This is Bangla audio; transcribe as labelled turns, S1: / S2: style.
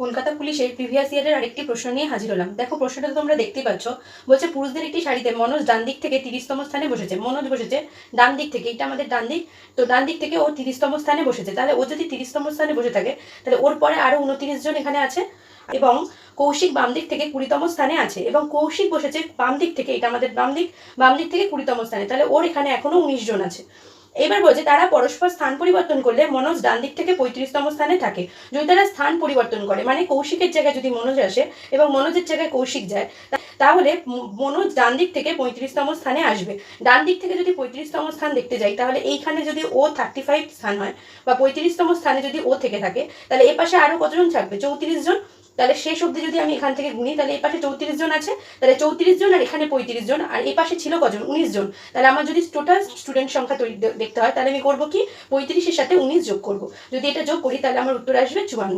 S1: কলকাতা পুলিশের প্রিভিয়াস ইয়ারের আরেকটি প্রশ্ন নিয়ে হাজির হলাম। দেখো, প্রশ্নটা তো তোমরা দেখতেই পাচ্ছ। বলছে পুরুষদের একটি শাড়িতে মনোজ ডান দিক থেকে 30তম স্থানে বসেছে। মনোজ বসেছে ডান দিক থেকে, এটা আমাদের ডান দিক, তো ডান দিক থেকে ও 30তম স্থানে বসেছে। তাহলে ও যদি 30তম স্থানে বসে থাকে, তাহলে ওর পরে আরো 29 জন এখানে আছে। এবং কৌশিক বাম দিক থেকে 20তম স্থানে আছে, এবং কৌশিক বসেছে বাম দিক থেকে, এটা আমাদের বাম দিক থেকে 20তম স্থানে। তাহলে ওর এখানে এখনো 19 জন আছে। এবার বলছে তারা পরস্পর স্থান পরিবর্তন করলে মনোজ ডান দিক থেকে 35তম স্থানে থাকে। যদি তারা স্থান পরিবর্তন করে, মানে কৌশিকের জায়গায় যদি মনোজ আসে এবং মনোজের জায়গায় কৌশিক যায়, তাহলে মনোজ ডান দিক থেকে 35তম স্থানে আসবে। ডান দিক থেকে যদি 35তম স্থান দেখতে যাই, তাহলে এইখানে যদি ও 35 স্থান হয় বা 35তম স্থানে যদি ও থেকে থাকে, তাহলে এ পাশে আরো কতজন থাকবে? 34 জন। তাহলে শেষ অবধি যদি আমি এখান থেকে গুনি, তাহলে এই পাশে 34 জন আছে, তাহলে 34 জন আর এখানে 35 জন, আর এই পাশে ছিল কজন? 19 জন। তাহলে আমার যদি টোটাল স্টুডেন্ট সংখ্যা দেখতে হয়, তাহলে আমি করবো কি, 35-এর সাথে 19 যোগ করব। যদি এটা যোগ করি, তাহলে আমার উত্তর আসবে 54।